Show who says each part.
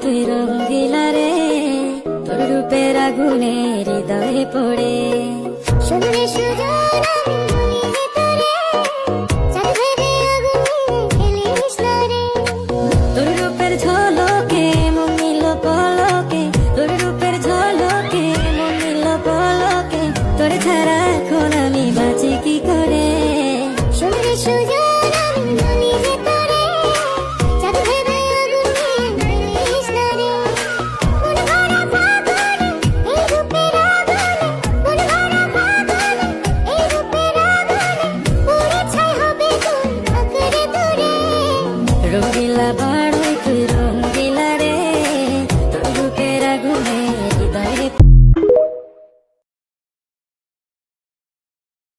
Speaker 1: তুই রঙ্গিলা রে, তোর রূপের আগুনে হৃদয়ে পড়ে।
Speaker 2: শুনলে সুজন আমি বলি যে তোরে, চাঁদ ভেবে আগুনে খেলিস না রে।
Speaker 1: তোর রূপের ঝড়